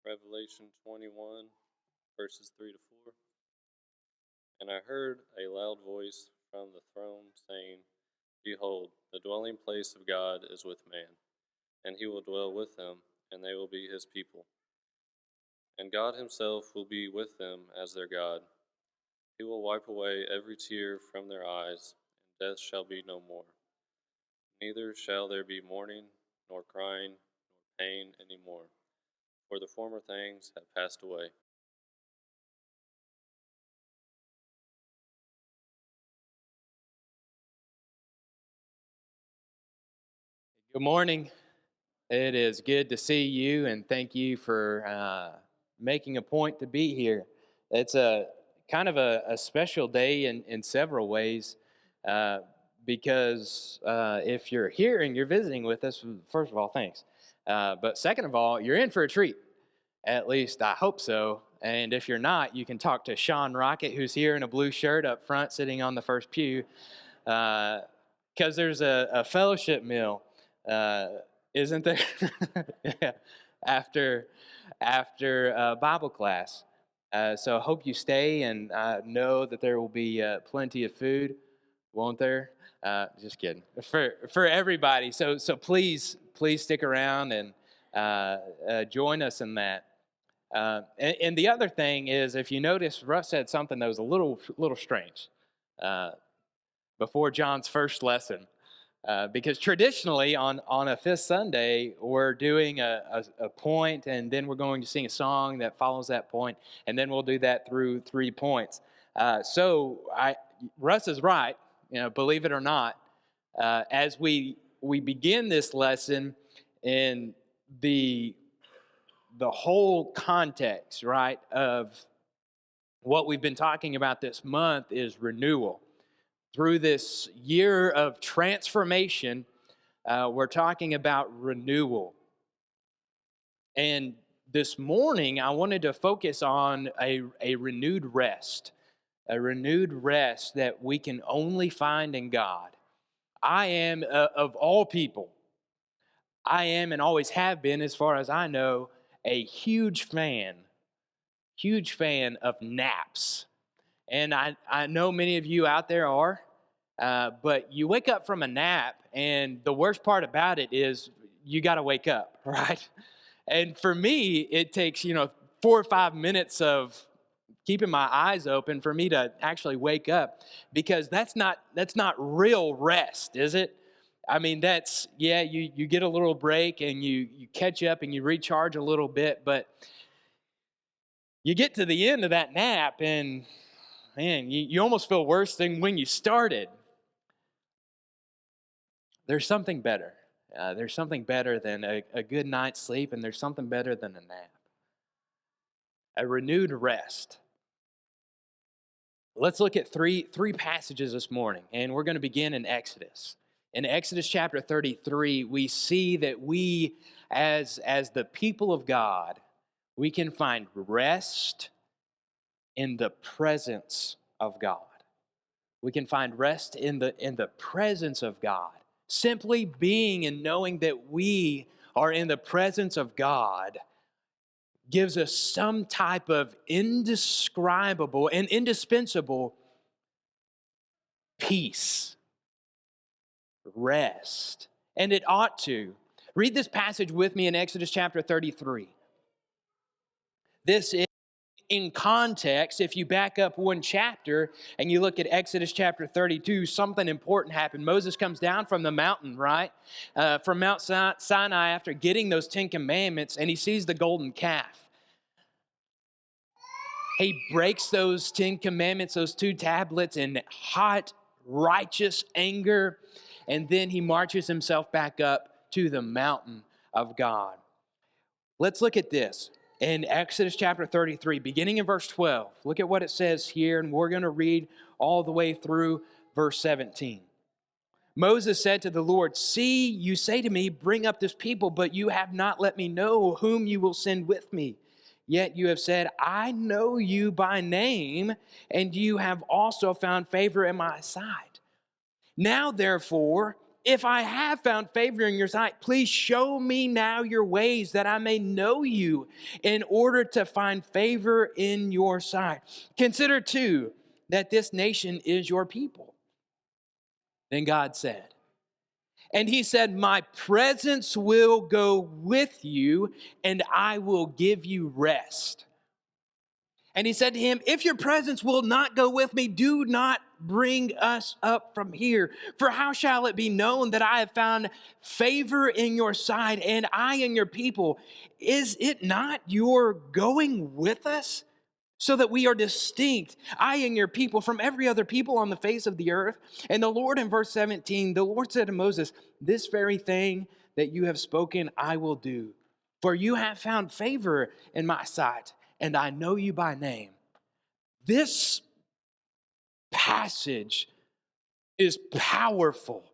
Revelation 21, verses 3 to 4. And I heard a loud voice from the throne saying, Behold, the dwelling place of God is with man, and he will dwell with them, and they will be his people. And God himself will be with them as their God. He will wipe away every tear from their eyes, and death shall be no more. Neither shall there be mourning, nor crying, nor pain any more, for the former things have passed away. Good morning. It is good to see you, and thank you for making a point to be here. It's a kind of a special day in several ways uh, because if you're here and you're visiting with us, first of all, thanks. But second of all, you're in for a treat. At least I hope so. And if you're not, you can talk to Sean Rocket, who's here in a blue shirt up front, sitting on the first pew, because there's a fellowship meal. Isn't there? Yeah. After Bible class. So I hope you stay and know that there will be plenty of food, won't there? Just kidding. For everybody. So please stick around and join us in that. And the other thing is, if you notice, Russ said something that was a little strange before John's first lesson. Because traditionally on a fifth Sunday, we're doing a point, and then we're going to sing a song that follows that point, and then we'll do that through 3 points. Russ is right, believe it or not, as we begin this lesson in the whole context, right, of what we've been talking about this month is renewal. Through this year of transformation, we're talking about renewal. And this morning, I wanted to focus on a renewed rest that we can only find in God. I am, of all people, I am and always have been, as far as I know, a huge fan of naps. And I know many of you out there are, but you wake up from a nap, and the worst part about it is you got to wake up, right? And for me, it takes 4 or 5 minutes of keeping my eyes open for me to actually wake up, because that's not real rest, is it? I mean, you get a little break and you catch up and you recharge a little bit, but you get to the end of that nap and man, you almost feel worse than when you started. There's something better. There's something better than a good night's sleep, and there's something better than a nap. A renewed rest. Let's look at three passages this morning, and we're going to begin in Exodus. In Exodus chapter 33, we see that we, as the people of God, we can find rest in the presence of God. We can find rest in the presence of God. Simply being and knowing that we are in the presence of God gives us some type of indescribable and indispensable peace, rest. And it ought to. Read this passage with me in Exodus chapter 33. This is in context. If you back up one chapter and you look at Exodus chapter 32, something important happened. Moses comes down from the mountain, right? From Mount Sinai after getting those 10 commandments, and he sees the golden calf. He breaks those 10 commandments, those 2 tablets, in hot, righteous anger, and then he marches himself back up to the mountain of God. Let's look at this. In Exodus chapter 33, beginning in verse 12, look at what it says here, and we're going to read all the way through verse 17. Moses said to the Lord, "See, you say to me, bring up this people, but you have not let me know whom you will send with me. Yet you have said, I know you by name, and you have also found favor in my sight. Now, therefore, if I have found favor in your sight, please show me now your ways that I may know you in order to find favor in your sight. Consider too that this nation is your people. Then God said, and he said, my presence will go with you and I will give you rest. And he said to him, if your presence will not go with me, do not bring us up from here. For how shall it be known that I have found favor in your sight and I and your people? Is it not your going with us so that we are distinct, I and your people, from every other people on the face of the earth? And the Lord, in verse 17, the Lord said to Moses, this very thing that you have spoken, I will do. For you have found favor in my sight, and I know you by name. This passage is powerful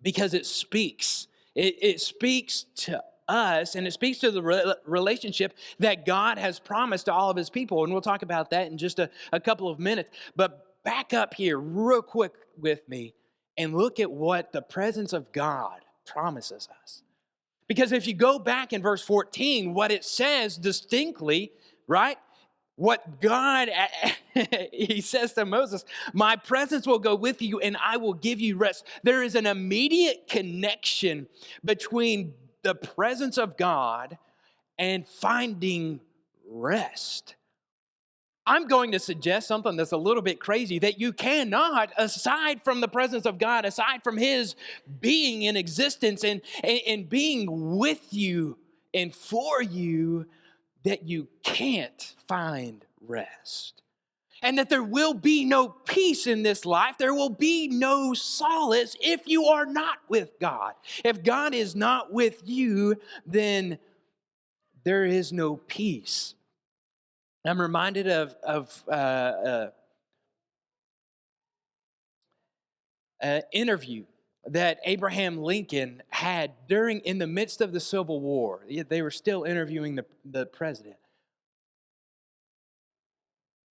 because it speaks. It speaks to us, and it speaks to the relationship that God has promised to all of his people. And we'll talk about that in just a couple of minutes. But back up here real quick with me and look at what the presence of God promises us. Because if you go back in verse 14, what it says distinctly, right? What God, he says to Moses, my presence will go with you and I will give you rest. There is an immediate connection between the presence of God and finding rest. I'm going to suggest something that's a little bit crazy, that you cannot, aside from the presence of God, aside from his being in existence and being with you and for you, that you can't find rest. And that there will be no peace in this life. There will be no solace if you are not with God. If God is not with you, then there is no peace. I'm reminded of an interview that Abraham Lincoln had in the midst of the Civil War. They were still interviewing the president.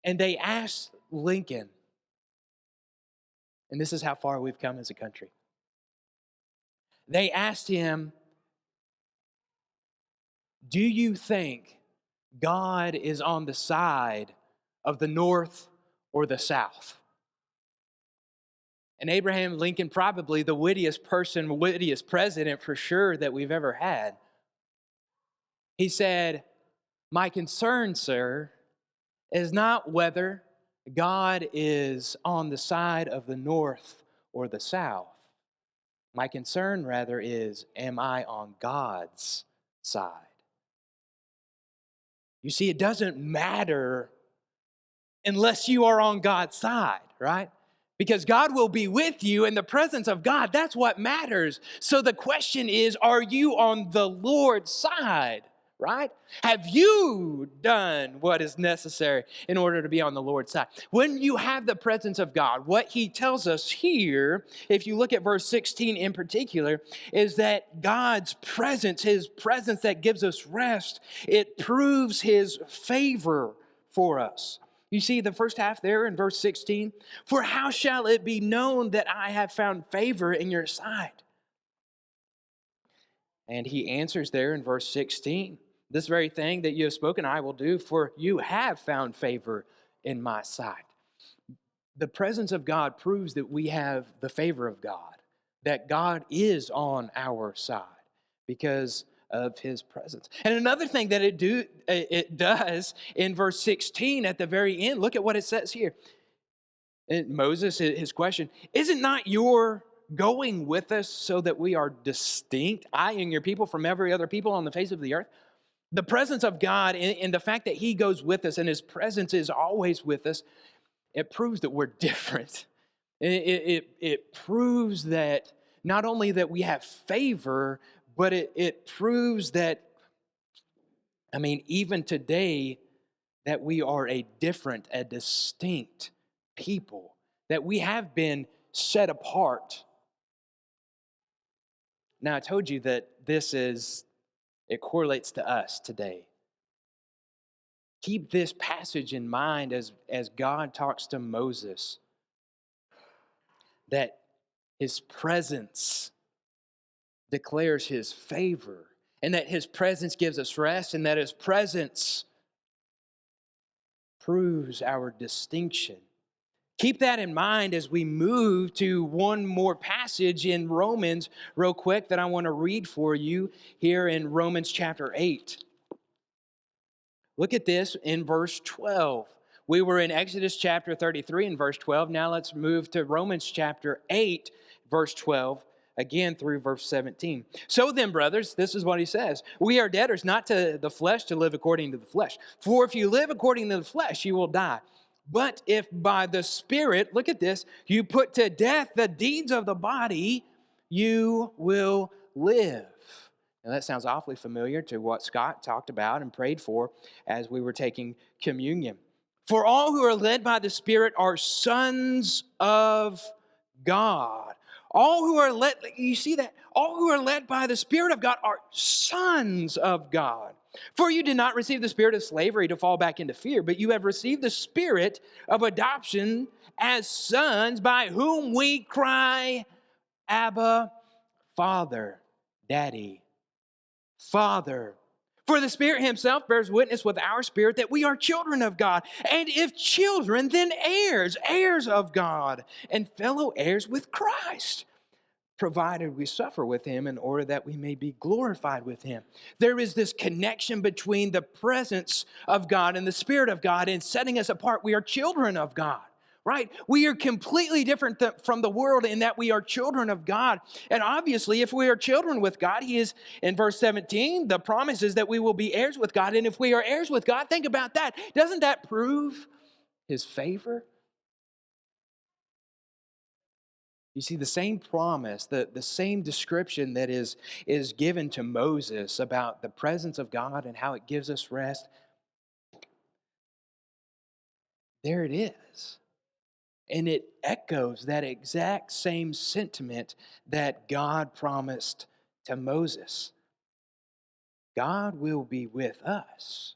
And they asked Lincoln, and this is how far we've come as a country. They asked him, do you think God is on the side of the North or the South? And Abraham Lincoln, probably the wittiest president for sure that we've ever had, he said, my concern, sir, is not whether God is on the side of the North or the South. My concern, rather, is, am I on God's side? You see, it doesn't matter unless you are on God's side, right? Because God will be with you in the presence of God. That's what matters. So the question is, are you on the Lord's side, right? Have you done what is necessary in order to be on the Lord's side? When you have the presence of God, what he tells us here, if you look at verse 16 in particular, is that God's presence, his presence that gives us rest, it proves his favor for us. You see the first half there in verse 16? For how shall it be known that I have found favor in your sight? And he answers there in verse 16, this very thing that you have spoken, I will do, for you have found favor in my sight. The presence of God proves that we have the favor of God, that God is on our side because of his presence. And another thing that it does in verse 16 at the very end, look at what it says here. Moses, his question, is it not your going with us so that we are distinct, I and your people, from every other people on the face of the earth? The presence of God and the fact that he goes with us and his presence is always with us, it proves that we're different. It proves that not only that we have favor, but it proves that, even today, that we are a different, a distinct people, that we have been set apart. Now, I told you that it correlates to us today. Keep this passage in mind as God talks to Moses, that His presence declares His favor, and that His presence gives us rest, and that His presence proves our distinction. Keep that in mind as we move to one more passage in Romans real quick that I want to read for you here in Romans chapter 8. Look at this in verse 12. We were in Exodus chapter 33 and verse 12. Now let's move to Romans chapter 8, verse 12, again through verse 17. So then, brothers, this is what he says. We are debtors not to the flesh to live according to the flesh. For if you live according to the flesh, you will die. But if by the Spirit, look at this, you put to death the deeds of the body, you will live. Now that sounds awfully familiar to what Scott talked about and prayed for as we were taking communion. For all who are led by the Spirit are sons of God. All who are led, you see that? All who are led by the Spirit of God are sons of God. For you did not receive the spirit of slavery to fall back into fear, but you have received the spirit of adoption as sons, by whom we cry, Abba, Father, Daddy, Father. For the Spirit Himself bears witness with our spirit that we are children of God. And if children, then heirs, heirs of God, and fellow heirs with Christ, provided we suffer with Him in order that we may be glorified with Him. There is this connection between the presence of God and the Spirit of God in setting us apart. We are children of God, right? We are completely different from the world in that we are children of God. And obviously, if we are children with God, He is, in verse 17, the promise is that we will be heirs with God. And if we are heirs with God, think about that. Doesn't that prove His favor? You see, the same promise, the same description that is given to Moses about the presence of God and how it gives us rest, there it is. And it echoes that exact same sentiment that God promised to Moses. God will be with us.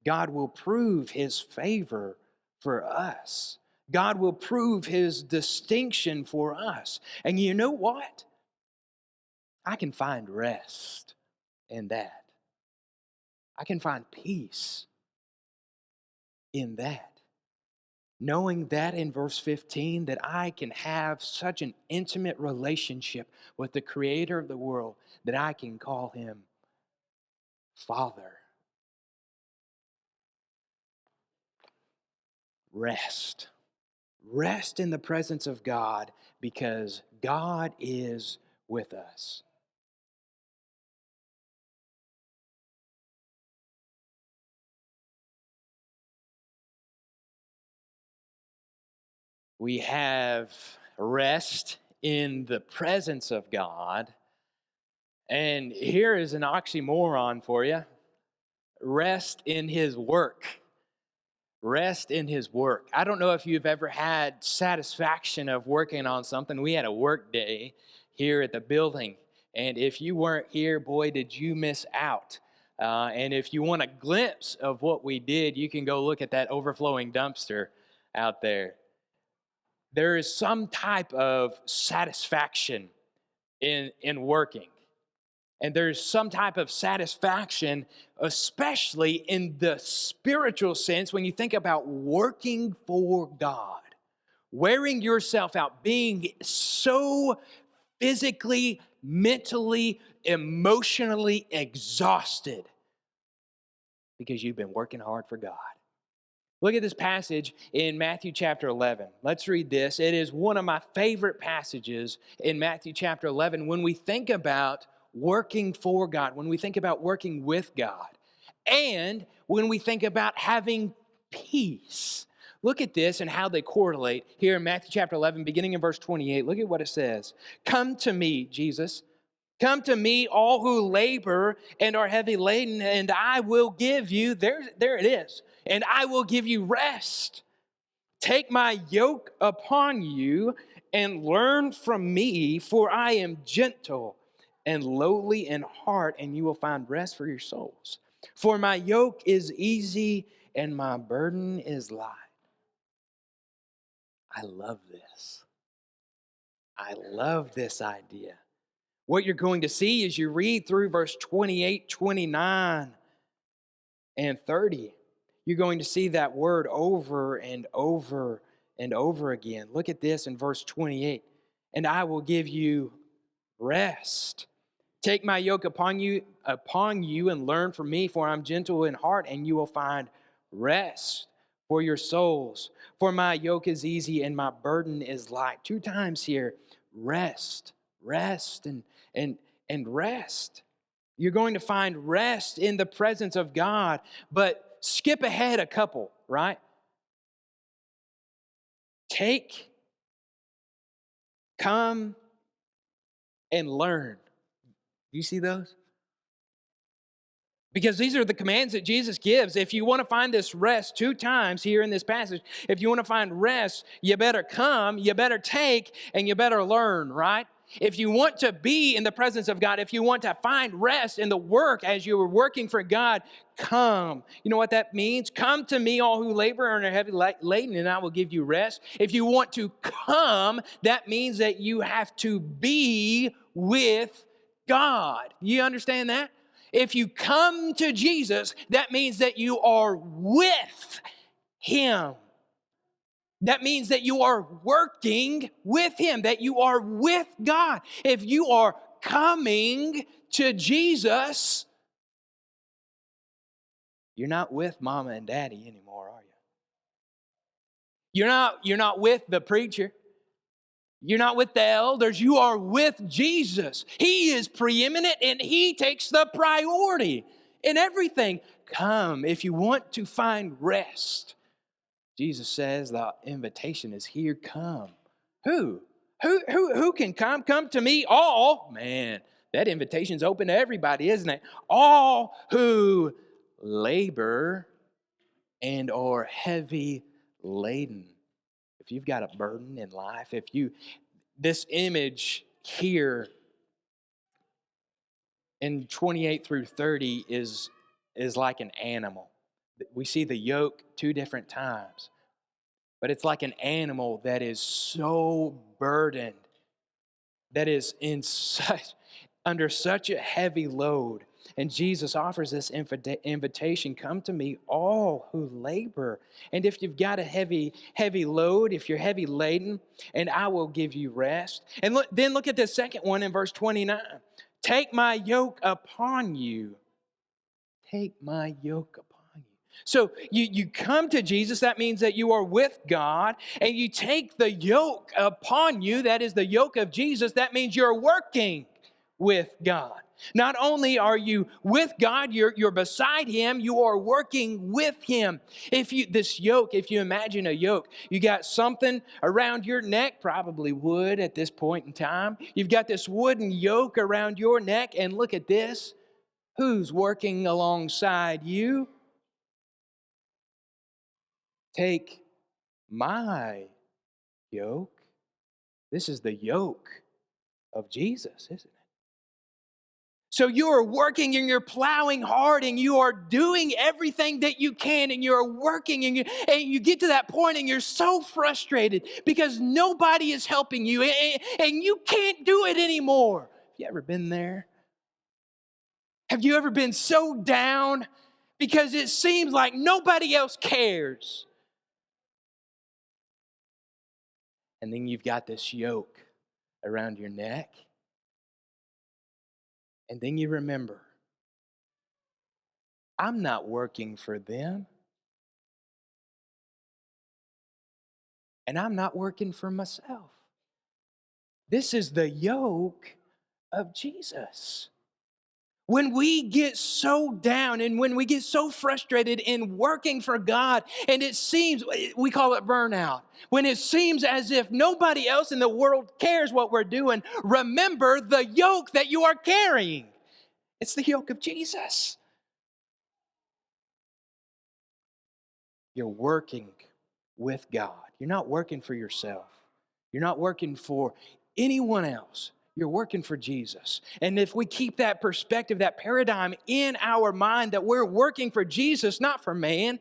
God will prove His favor for us. God will prove His distinction for us. And you know what? I can find rest in that. I can find peace in that. Knowing that in verse 15, that I can have such an intimate relationship with the Creator of the world that I can call Him Father. Rest. Rest in the presence of God because God is with us. We have rest in the presence of God. And here is an oxymoron for you. Rest in His work. Rest in His work. I don't know if you've ever had satisfaction of working on something. We had a work day here at the building. And if you weren't here, boy, did you miss out. And if you want a glimpse of what we did, you can go look at that overflowing dumpster out there. There is some type of satisfaction in working. And there's some type of satisfaction, especially in the spiritual sense, when you think about working for God, wearing yourself out, being so physically, mentally, emotionally exhausted because you've been working hard for God. Look at this passage in Matthew chapter 11. Let's read this. It is one of my favorite passages in Matthew chapter 11 when we think about working for God, when we think about working with God, and when we think about having peace. Look at this and how they correlate here in Matthew chapter 11, beginning in verse 28. Look at what it says. Come to me, Jesus. Come to me, all who labor and are heavy laden, and I will give you, there it is, and I will give you rest. Take my yoke upon you and learn from me, for I am gentle and lowly in heart, and you will find rest for your souls. For my yoke is easy and my burden is light. I love this. I love this idea. What you're going to see as you read through verse 28, 29, and 30, you're going to see that word over and over and over again. Look at this in verse 28. And I will give you rest. Take my yoke upon you and learn from me, for I'm gentle in heart, and you will find rest for your souls. For my yoke is easy and my burden is light. 2 times here, rest, and rest. You're going to find rest in the presence of God, but skip ahead a couple, right? Come, and learn. Do you see those? Because these are the commands that Jesus gives. If you want to find this rest 2 times here in this passage, if you want to find rest, you better come, you better take, and you better learn, right? If you want to be in the presence of God, if you want to find rest in the work as you are working for God, come. You know what that means? Come to me, all who labor and are heavy laden, and I will give you rest. If you want to come, that means that you have to be with God. You understand that? If you come to Jesus, that means that you are with Him. That means that you are working with Him, that you are with God. If you are coming to Jesus, you're not with mama and daddy anymore, are you? You're not with the preacher. You're not with the elders. You are with Jesus. He is preeminent and He takes the priority in everything. Come if you want to find rest. Jesus says the invitation is here. Come. Who? Who can come? Come to me, all. Man, that invitation's open to everybody, isn't it? All who labor and are heavy laden. If you've got a burden in life, this image here in 28 through 30 is like an animal. We see the yoke 2 different times, but it's like an animal that is so burdened, that is under such a heavy load. And Jesus offers this invitation, come to me, all who labor. And if you've got a heavy load, if you're heavy laden, and I will give you rest. And then look at the second one in verse 29. Take my yoke upon you. Take my yoke upon you. So you come to Jesus, that means that you are with God, and you take the yoke upon you, that is the yoke of Jesus, that means you're working with God. Not only are you with God, you're beside Him, you are working with Him. If you imagine a yoke, you got something around your neck, probably wood at this point in time. You've got this wooden yoke around your neck, and look at this. Who's working alongside you? Take my yoke. This is the yoke of Jesus, isn't it? So you are working and you're plowing hard and you are doing everything that you can and you're working and you get to that point and you're so frustrated because nobody is helping you and you can't do it anymore. Have you ever been there? Have you ever been so down because it seems like nobody else cares? And then you've got this yoke around your neck. And then you remember, I'm not working for them. And I'm not working for myself. This is the yoke of Jesus. When we get so down and when we get so frustrated in working for God, and it seems, we call it burnout, when it seems as if nobody else in the world cares what we're doing, remember the yoke that you are carrying. It's the yoke of Jesus. You're working with God. You're not working for yourself. You're not working for anyone else. You're working for Jesus. And if we keep that perspective, that paradigm in our mind that we're working for Jesus, not for man,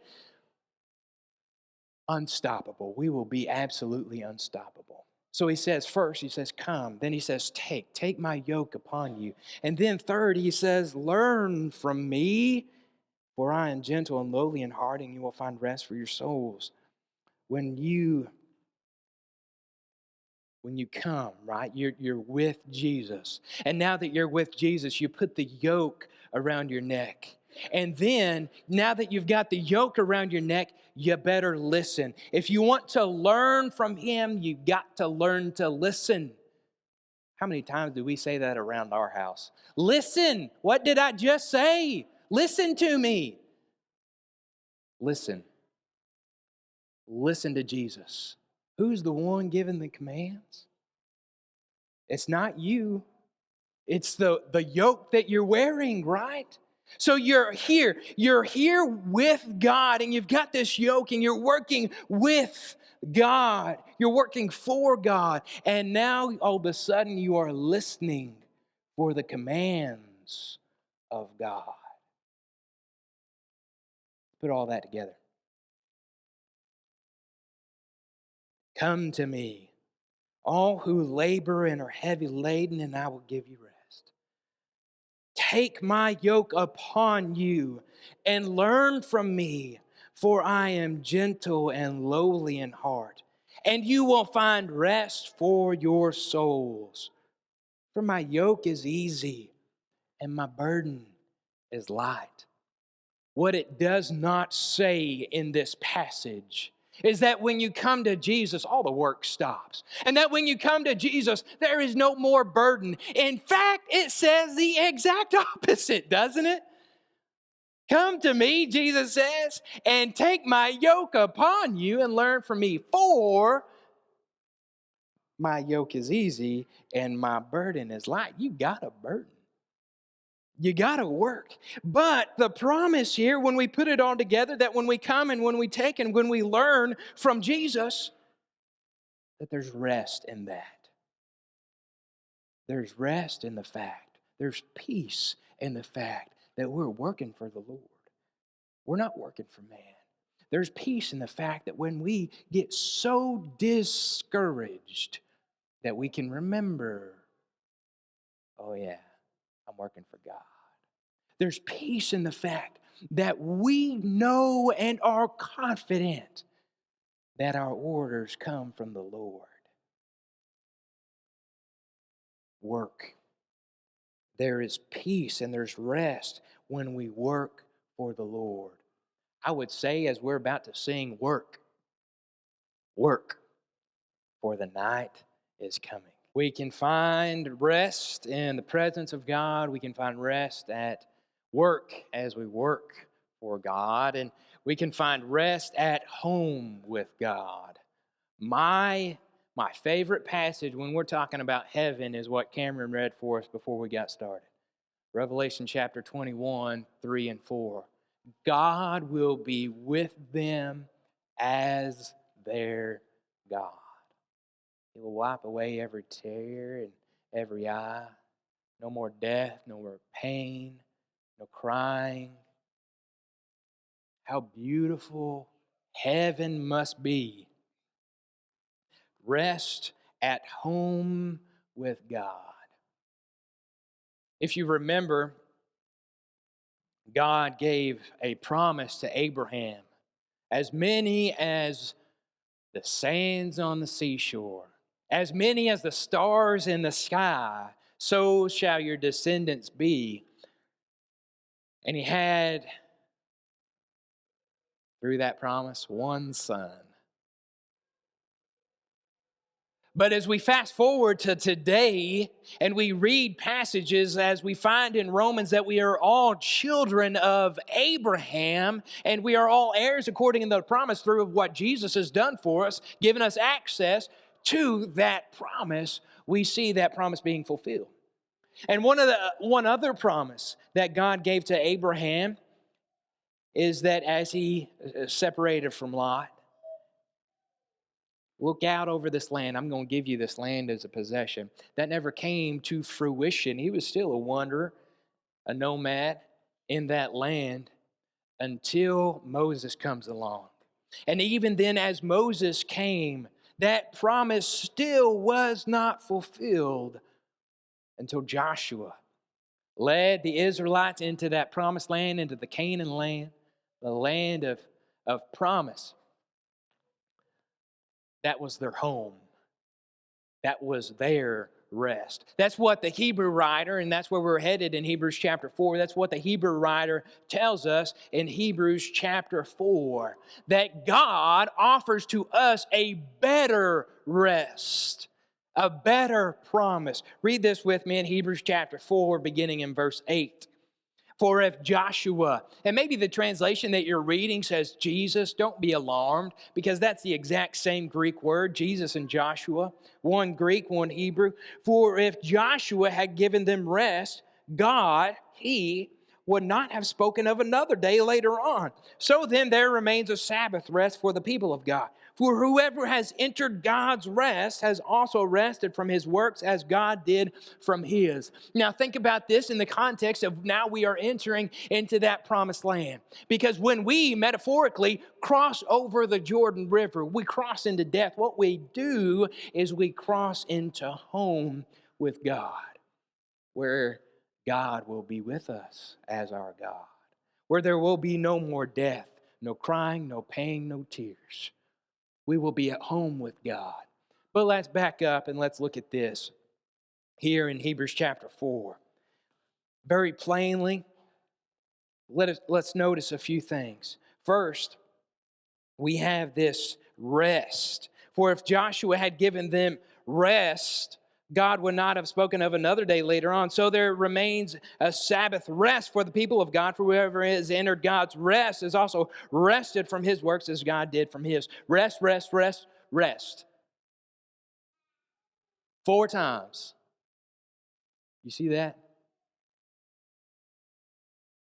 unstoppable. We will be absolutely unstoppable. So he says, first, he says, come. Then he says, take my yoke upon you. And then third, he says, learn from me, for I am gentle and lowly in heart, and you will find rest for your souls. When you come, right, you're with Jesus. And now that you're with Jesus, you put the yoke around your neck. And then, now that you've got the yoke around your neck, you better listen. If you want to learn from him, you got to learn to listen. How many times do we say that around our house? Listen, what did I just say? Listen to me. Listen. Listen to Jesus. Who's the one giving the commands? It's not you. It's the yoke that you're wearing, right? So you're here with God, and you've got this yoke, and you're working with God. You're working for God. And now all of a sudden you are listening for the commands of God. Put all that together. Come to me, all who labor and are heavy laden, and I will give you rest. Take my yoke upon you and learn from me, for I am gentle and lowly in heart, and you will find rest for your souls. For my yoke is easy and my burden is light. What it does not say in this passage is that when you come to Jesus, all the work stops. And that when you come to Jesus, there is no more burden. In fact, it says the exact opposite, doesn't it? Come to me, Jesus says, and take my yoke upon you and learn from me. For my yoke is easy and my burden is light. You got a burden. You got to work. But the promise here, when we put it all together, that when we come and when we take and when we learn from Jesus, that there's rest in that. There's rest in the fact. There's peace in the fact that we're working for the Lord. We're not working for man. There's peace in the fact that when we get so discouraged that we can remember, oh yeah, I'm working for God. There's peace in the fact that we know and are confident that our orders come from the Lord. Work. There is peace and there's rest when we work for the Lord. I would say, as we're about to sing, work, for the night is coming. We can find rest in the presence of God. We can find rest at work as we work for God. And we can find rest at home with God. My favorite passage when we're talking about heaven is what Cameron read for us before we got started. Revelation chapter 21, 3 and 4. God will be with them as their God. He will wipe away every tear and every eye. No more death, no more pain, no crying. How beautiful heaven must be. Rest at home with God. If you remember, God gave a promise to Abraham, as many as the sands on the seashore, as many as the stars in the sky, so shall your descendants be. And he had, through that promise, one son. But as we fast forward to today and we read passages as we find in Romans that we are all children of Abraham and we are all heirs according to the promise through what Jesus has done for us, giving us access to that promise, we see that promise being fulfilled. And one other promise that God gave to Abraham is that as he separated from Lot, look out over this land. I'm going to give you this land as a possession. That never came to fruition. He was still a wanderer, a nomad in that land until Moses comes along. And even then, as Moses came, that promise still was not fulfilled until Joshua led the Israelites into that promised land, into the Canaan land, the land of promise. That was their home. That was their rest. That's what the Hebrew writer, and that's where we're headed in Hebrews chapter 4. That's what the Hebrew writer tells us in Hebrews chapter 4, that God offers to us a better rest, a better promise. Read this with me in Hebrews chapter 4, beginning in verse 8. For if Joshua, and maybe the translation that you're reading says Jesus, don't be alarmed, because that's the exact same Greek word, Jesus and Joshua, one Greek, one Hebrew. For if Joshua had given them rest, God, He, would not have spoken of another day later on. So then there remains a Sabbath rest for the people of God. For whoever has entered God's rest has also rested from his works as God did from his. Now think about this in the context of now we are entering into that promised land. Because when we metaphorically cross over the Jordan River, we cross into death. What we do is we cross into home with God, where God will be with us as our God, where there will be no more death, no crying, no pain, no tears. We will be at home with God. But let's back up and let's look at this here in Hebrews chapter 4. Very plainly, let's notice a few things. First, we have this rest. For if Joshua had given them rest, God would not have spoken of another day later on. So there remains a Sabbath rest for the people of God. For whoever has entered God's rest is also rested from his works as God did from his. Rest, rest, rest, rest. 4 times. You see that?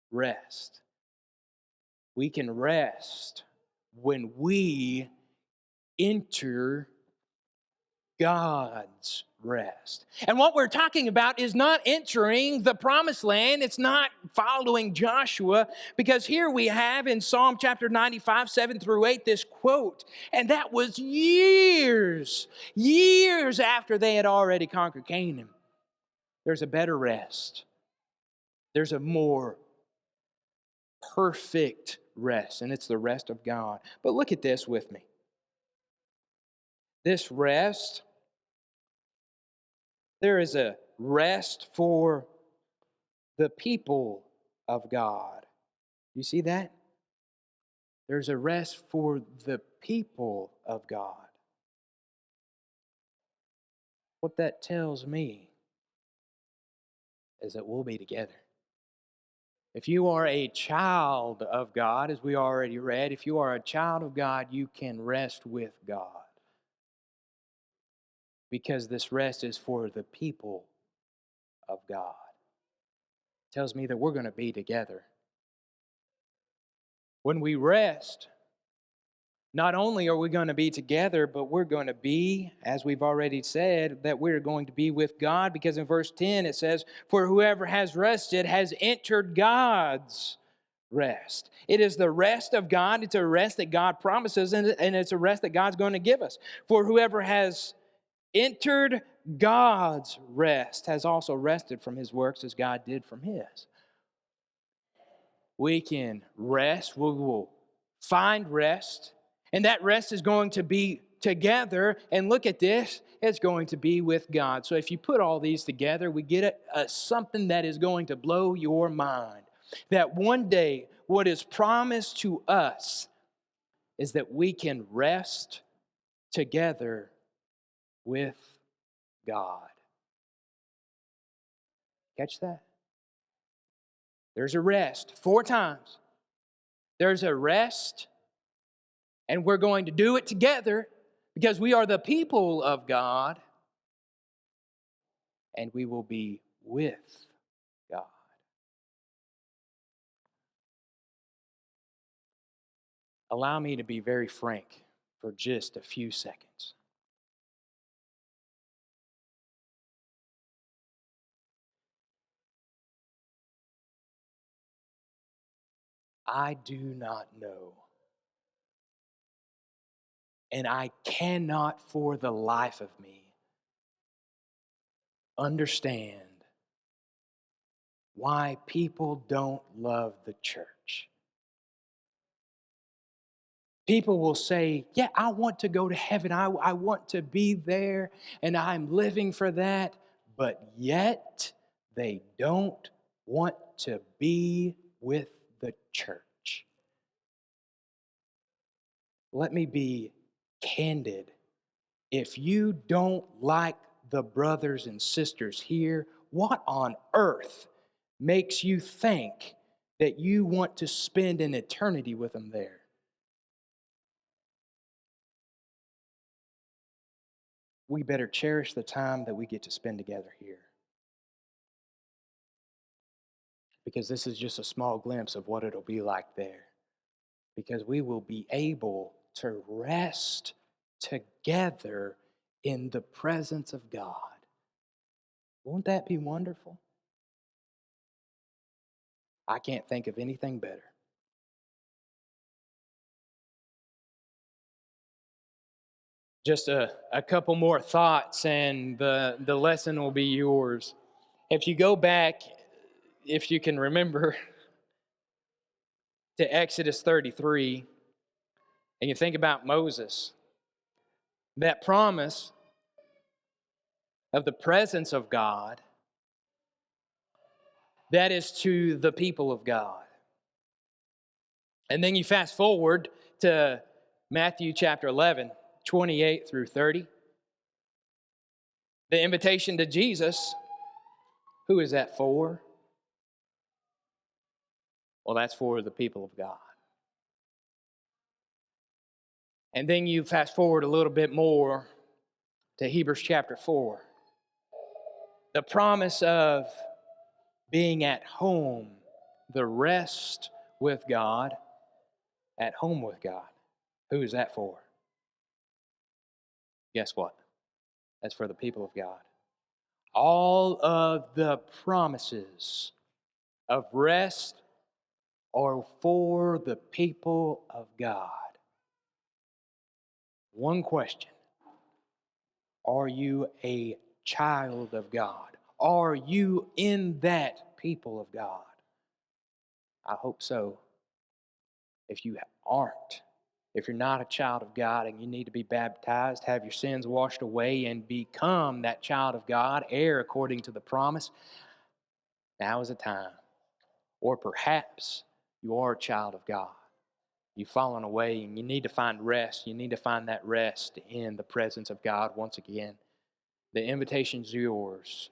Rest. We can rest when we enter God's rest. And what we're talking about is not entering the promised land. It's not following Joshua, because here we have in Psalm chapter 95, 7 through 8, this quote. And that was years after they had already conquered Canaan. There's a better rest. There's a more perfect rest, and it's the rest of God. But look at this with me. This rest, there is a rest for the people of God. You see that? There's a rest for the people of God. What that tells me is that we'll be together. If you are a child of God, as we already read, if you are a child of God, you can rest with God. Because this rest is for the people of God. It tells me that we're going to be together. When we rest, not only are we going to be together, but we're going to be, as we've already said, that we're going to be with God, because in verse 10 it says, for whoever has rested has entered God's rest. It is the rest of God. It's a rest that God promises, and it's a rest that God's going to give us. For whoever has entered God's rest has also rested from his works as God did from his. We can rest. We will find rest. And that rest is going to be together. And look at this. It's going to be with God. So if you put all these together, we get something that is going to blow your mind. That one day, what is promised to us is that we can rest together with God. Catch that? There's a rest 4 times. There's a rest, and we're going to do it together because we are the people of God, and we will be with God. Allow me to be very frank for just a few seconds. I do not know And I cannot for the life of me understand why people don't love the church. People will say, yeah, I want to go to heaven. I want to be there, and I'm living for that. But yet, they don't want to be with the church. Let me be candid. If you don't like the brothers and sisters here, what on earth makes you think that you want to spend an eternity with them there? We better cherish the time that we get to spend together here. Because this is just a small glimpse of what it'll be like there. Because we will be able to rest together in the presence of God. Won't that be wonderful? I can't think of anything better. Just a couple more thoughts and the lesson will be yours. If you go back, if you can remember, to Exodus 33, and you think about Moses, that promise of the presence of God, that is to the people of God. And then you fast forward to Matthew chapter 11, 28 through 30. The invitation to Jesus, who is that for? Well, that's for the people of God. And then you fast forward a little bit more to Hebrews chapter 4. The promise of being at home, the rest with God, at home with God. Who is that for? Guess what? That's for the people of God. All of the promises of rest are for the people of God. One question: are you a child of God? Are you in that people of God? I hope so. If you aren't, if you're not a child of God and you need to be baptized, have your sins washed away, and become that child of God, heir according to the promise, now is the time. Or perhaps you are a child of God. You've fallen away and you need to find rest. You need to find that rest in the presence of God once again. The invitation's yours.